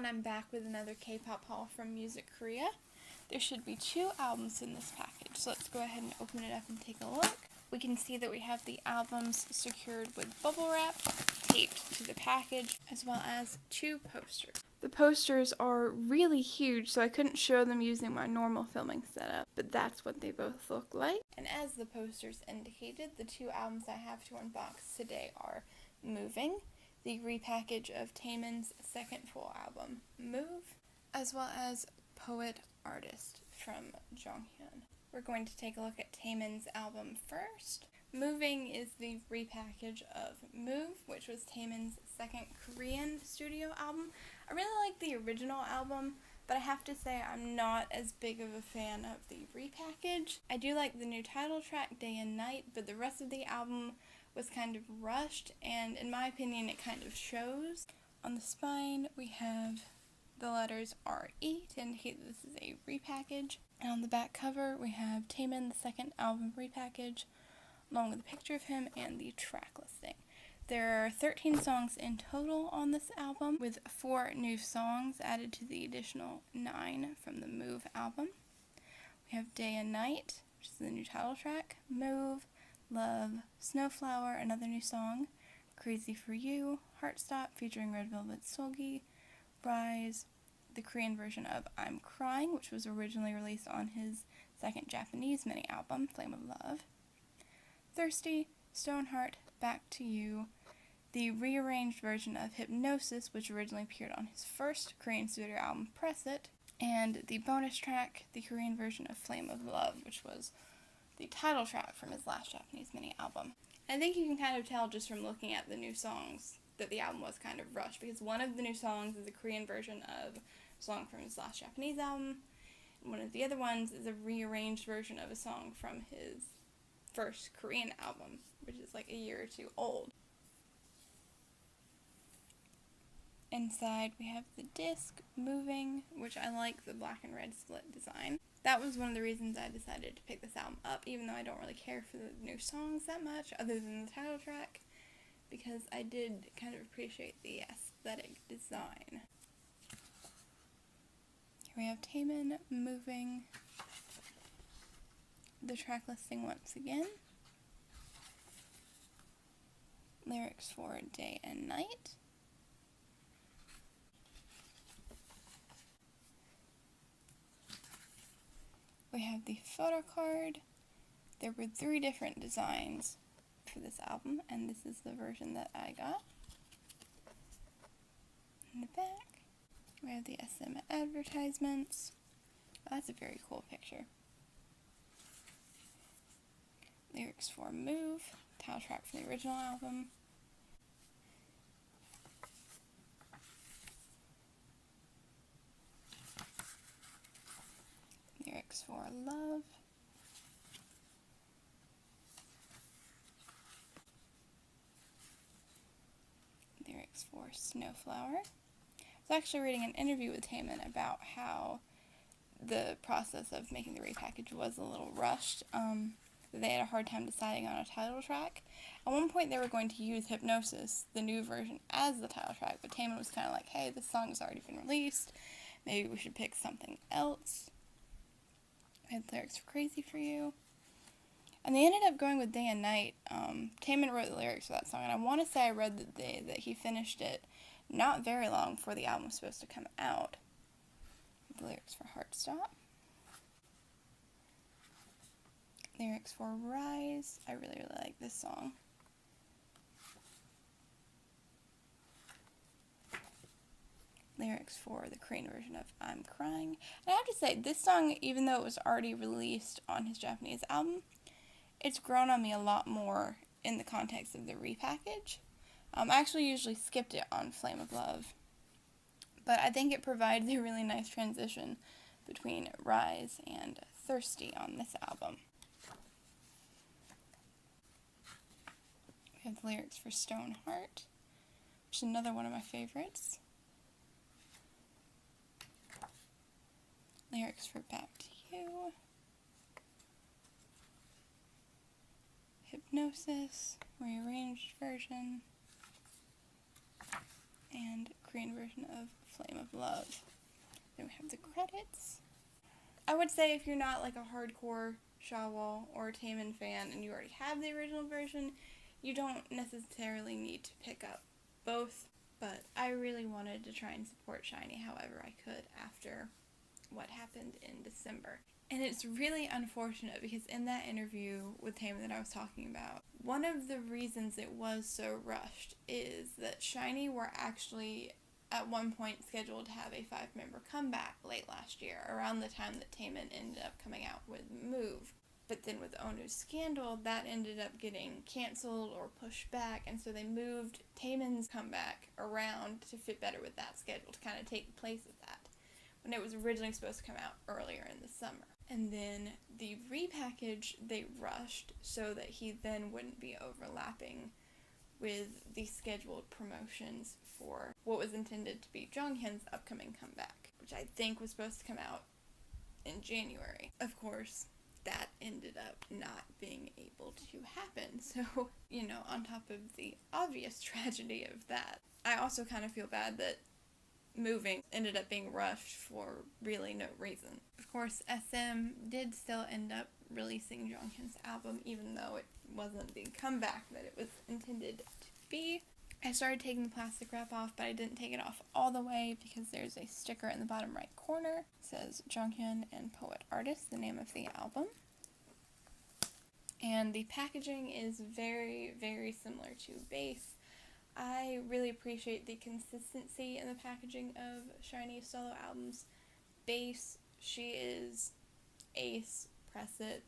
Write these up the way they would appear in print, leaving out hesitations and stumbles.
everyone, I'm back with another K-pop haul from Music Korea. There should be 2 albums in this package, so let's go ahead and open it up and take a look. We can see that we have the albums secured with bubble wrap, taped to the package, as well as 2 posters. The posters are really huge, so I couldn't show them using my normal filming setup, but that's what they both look like. And as the posters indicated, the 2 albums I have to unbox today are Moving, the repackage of Taemin's second full album, Move, as well as Poet Artist from Jonghyun. We're going to take a look at Taemin's album first. Moving is the repackage of Move, which was Taemin's second Korean studio album. I really like the original album, but I have to say I'm not as big of a fan of the repackage. I do like the new title track, Day and Night, but the rest of the album was kind of rushed, and in my opinion it kind of shows. On the spine we have the letters RE to indicate that this is a repackage, and on the back cover we have Taemin, the second album repackage, along with a picture of him and the track listing. There are 13 songs in total on this album, with 4 new songs added to the additional 9 from the Move album. We have Day and Night, which is the new title track, Move, Love, Snowflower, another new song, Crazy for You, Heartstop featuring Red Velvet Solgi, Rise, the Korean version of I'm Crying, which was originally released on his second Japanese mini-album, Flame of Love, Thirsty, Stoneheart, Back to You, the rearranged version of Hypnosis, which originally appeared on his first Korean studio album, Press It, and the bonus track, the Korean version of Flame of Love, which was the title track from his last Japanese mini-album. I think you can kind of tell just from looking at the new songs that the album was kind of rushed, because one of the new songs is a Korean version of a song from his last Japanese album, and one of the other ones is a rearranged version of a song from his first Korean album, which is like a year or 2 old. Inside we have the disc, Moving, which I like the black and red split design. That was one of the reasons I decided to pick this album up, even though I don't really care for the new songs that much, other than the title track, because I did kind of appreciate the aesthetic design. Here we have Taemin, Moving, the track listing once again, lyrics for Day and Night, we have the photo card. There were 3 different designs for this album, and this is the version that I got. In the back, we have the SM advertisements. Oh, that's a very cool picture. Lyrics for Move, title track from the original album. Lyrics for Love. Lyrics for Snowflower. I was actually reading an interview with Taemin about how the process of making the repackage was a little rushed. They had a hard time deciding on a title track. At one point they were going to use Hypnosis, the new version, as the title track, but Taemin was kind of like, hey, this song has already been released, maybe we should pick something else. We had lyrics for Crazy for You. And they ended up going with Day and Night. Taemin wrote the lyrics for that song, and I want to say I read that he finished it not very long before the album was supposed to come out. The lyrics for Heartstop. Lyrics for Rise. I really, really like this song. Lyrics for the Korean version of I'm Crying. And I have to say, this song, even though it was already released on his Japanese album, it's grown on me a lot more in the context of the repackage. I actually usually skipped it on Flame of Love, but I think it provides a really nice transition between Rise and Thirsty on this album. We have the lyrics for Stoneheart, which is another one of my favorites. Lyrics for Back to You. Hypnosis, rearranged version. and Korean version of Flame of Love. Then we have the credits. I would say if you're not like a hardcore Shawwall or Taemin fan and you already have the original version, you don't necessarily need to pick up both, but I really wanted to try and support SHINee however I could after what happened in December. And it's really unfortunate because in that interview with Taemin that I was talking about, one of the reasons it was so rushed is that SHINee were actually at one point scheduled to have a 5-member comeback late last year, around the time that Taemin ended up coming out with Move. But then with Onu's scandal, that ended up getting canceled or pushed back, and so they moved Taemin's comeback around to fit better with that schedule, to kind of take the place of that, when it was originally supposed to come out earlier in the summer. And then the repackage they rushed so that he then wouldn't be overlapping with the scheduled promotions for what was intended to be Jonghyun's upcoming comeback, which I think was supposed to come out in January. Of course, that ended up not being able to happen. So, on top of the obvious tragedy of that, I also kind of feel bad that Moving ended up being rushed for really no reason. Of course, SM did still end up releasing Jonghyun's album, even though it wasn't the comeback that it was intended to be. I started taking the plastic wrap off, but I didn't take it off all the way because there's a sticker in the bottom right corner. It says Jonghyun and Poet Artist, the name of the album. And the packaging is very, very similar to Base. I really appreciate the consistency in the packaging of SHINee solo albums. Base, She Is, Ace, Press It,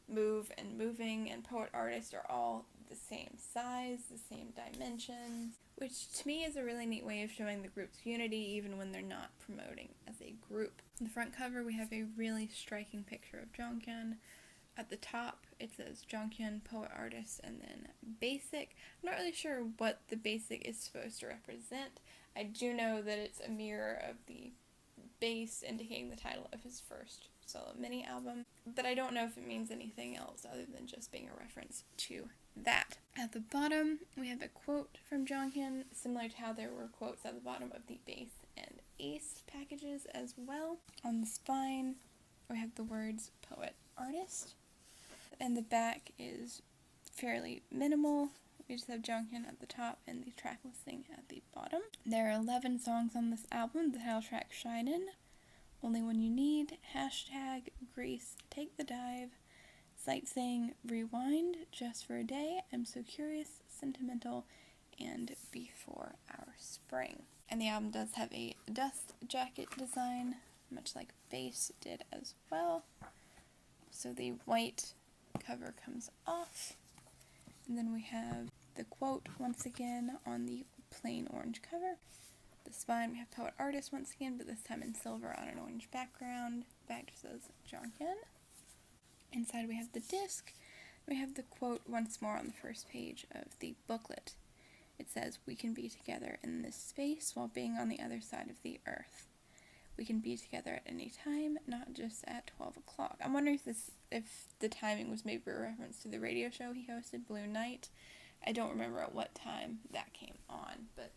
Move, and Moving, and Poet Artist are all the same size, the same dimensions, which to me is a really neat way of showing the group's unity even when they're not promoting as a group. On the front cover we have a really striking picture of Jonghyun. At the top it says Jonghyun, Poet Artist, and then Basic. I'm not really sure what the Basic is supposed to represent. I do know that it's a mirror of the Base, indicating the title of his first solo mini album, but I don't know if it means anything else other than just being a reference to that. At the bottom we have a quote from Jonghyun, similar to how there were quotes at the bottom of the Base and Ace packages as well. On the spine we have the words Poet Artist, and the back is fairly minimal. We just have Jonghyun at the top and the track listing at the bottom. There are 11 songs on this album. The title track Shinin', Only When You Need, Hashtag, Grease, Take the Dive, Sightseeing, Rewind, Just for a Day, I'm So Curious, Sentimental, and Before Our Spring. And the album does have a dust jacket design, much like Base did as well. So the white cover comes off, and then we have the quote once again on the plain orange cover. The spine we have Poet Artist once again, but this time in silver on an orange background. Back just says Jonghyun. Inside we have the disc. We have the quote once more on the first page of the booklet. It says, "We can be together in this space while being on the other side of the earth. We can be together at any time, not just at 12 o'clock. I'm wondering if the timing was maybe a reference to the radio show he hosted, Blue Night. I don't remember at what time that came on, but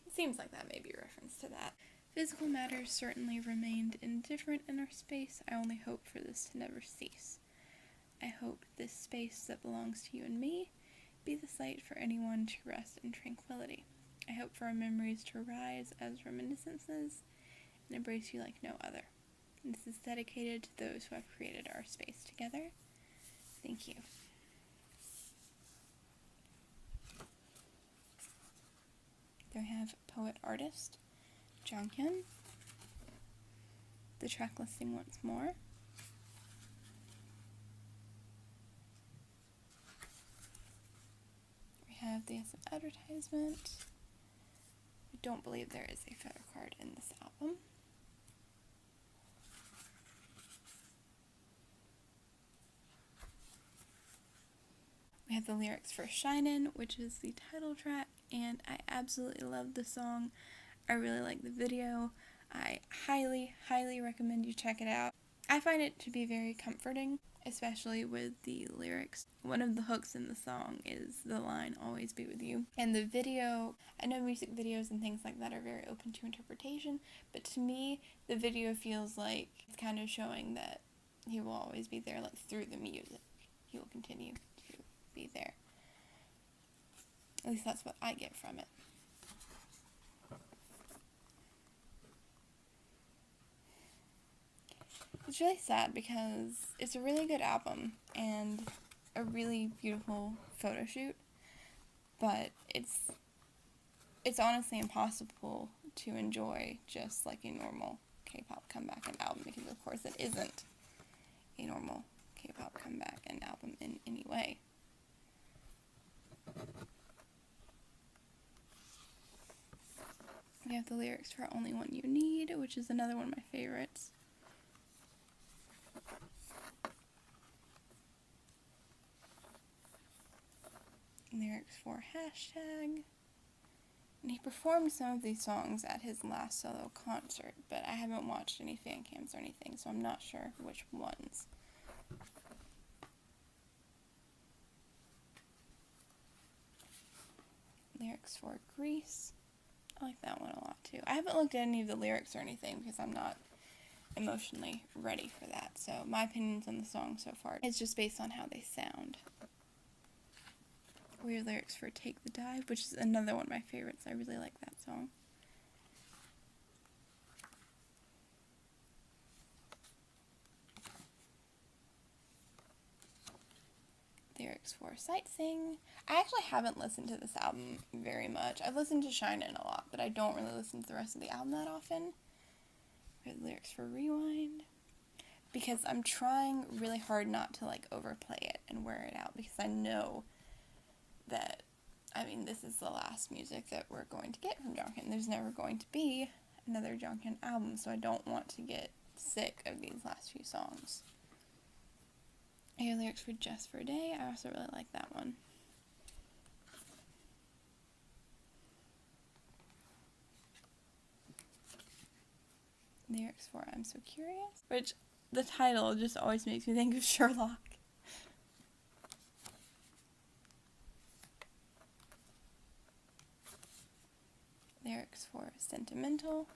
it seems like that may be a reference to that. Physical matters certainly remained indifferent in our space. I only hope for this to never cease. I hope this space that belongs to you and me be the site for anyone to rest in tranquility. I hope for our memories to rise as reminiscences and embrace you like no other. This is dedicated to those who have created our space together. Thank you." There we have Poet Artist, Jonghyun. The track listing once more. We have the SM advertisement. I don't believe there is a photo card in this album. We have the lyrics for Shinin', which is the title track, and I absolutely love the song. I really like the video. I highly, highly recommend you check it out. I find it to be very comforting. especially with the lyrics. One of the hooks in the song is the line, "Always be with you." And the video, I know music videos and things like that are very open to interpretation, but to me, the video feels like it's kind of showing that he will always be there, like through the music. He will continue to be there. At least that's what I get from it. It's really sad because it's a really good album and a really beautiful photo shoot, but it's honestly impossible to enjoy just like a normal K-pop comeback and album, because of course it isn't a normal K-pop comeback and album in any way. You have the lyrics for "Only One You Need," which is another one of my favorites. Lyrics for "Hashtag." And he performed some of these songs at his last solo concert, but I haven't watched any fan cams or anything, so I'm not sure which ones. Lyrics for "Grease." I like that one a lot too. I haven't looked at any of the lyrics or anything because I'm not emotionally ready for that, so my opinions on the song so far is just based on how they sound. We have lyrics for "Take the Dive," which is another one of my favorites. I really like that song. Lyrics for "Sightseeing." I actually haven't listened to this album very much. I've listened to SHINee a lot, but I don't really listen to the rest of the album that often. We have lyrics for "Rewind," because I'm trying really hard not to like overplay it and wear it out, because I know that, I mean, this is the last music that we're going to get from Jonghyun. There's never going to be another Jonghyun album, so I don't want to get sick of these last few songs. I hear lyrics for "Just for a Day." I also really like that one. Lyrics for "I'm So Curious," which the title just always makes me think of Sherlock. Lyrics for "Sentimental."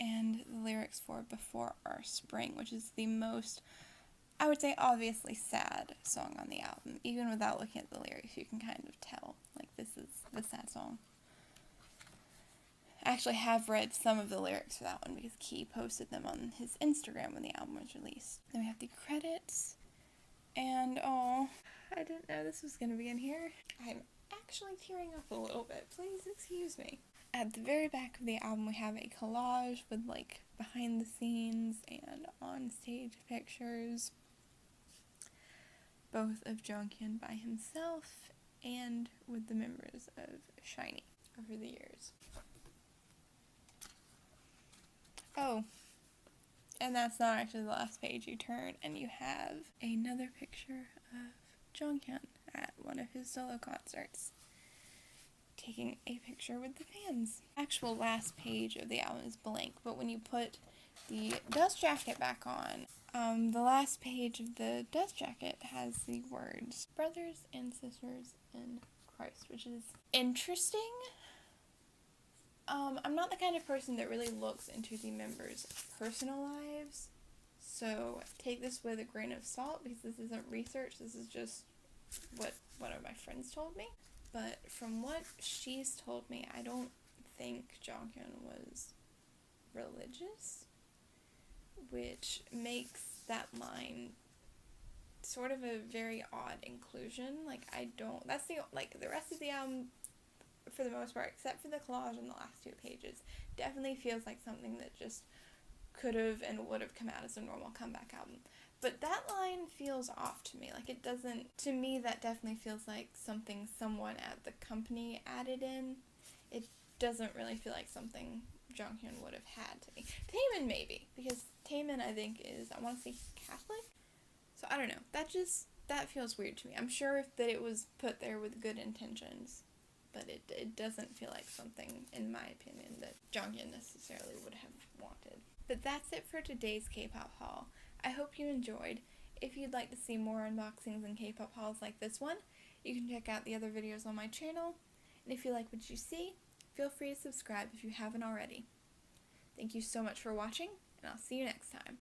And the lyrics for "Before Our Spring," which is the most, I would say, obviously sad song on the album. Even without looking at the lyrics, you can kind of tell, like, this is the sad song. I actually have read some of the lyrics for that one because Key posted them on his Instagram when the album was released. Then we have the credits. And, oh, I didn't know this was going to be in here. I'm actually tearing up a little bit. Please excuse me. At the very back of the album, we have a collage with, like, behind the scenes and on stage pictures, both of Jonghyun by himself and with the members of SHINee over the years. Oh, and that's not actually the last page. You turn and you have another picture of Jonghyun at one of his solo concerts, taking a picture with the fans. Actual last page of the album is blank, but when you put the dust jacket back on, the last page of the dust jacket has the words "Brothers and Sisters in Christ," which is interesting. I'm not the kind of person that really looks into the members' personal lives, so take this with a grain of salt, because this isn't research, this is just what one of my friends told me. But from what she's told me, I don't think Jonghyun was religious, which makes that line sort of a very odd inclusion. Like, that's the rest of the album, for the most part, except for the collage in the last 2 pages, definitely feels like something that just could have and would have come out as a normal comeback album. But that line feels off to me. Like, it doesn't, to me, that definitely feels like something someone at the company added in. It doesn't really feel like something Jonghyun would have had to me. Taemin maybe, because Taemin, I think, is, I want to say, Catholic? So I don't know. That feels weird to me. I'm sure that it was put there with good intentions, but it doesn't feel like something, in my opinion, that Jonghyun necessarily would have wanted. But that's it for today's K-pop haul. I hope you enjoyed. If you'd like to see more unboxings and K-pop hauls like this one, you can check out the other videos on my channel. And if you like what you see, feel free to subscribe if you haven't already. Thank you so much for watching, and I'll see you next time.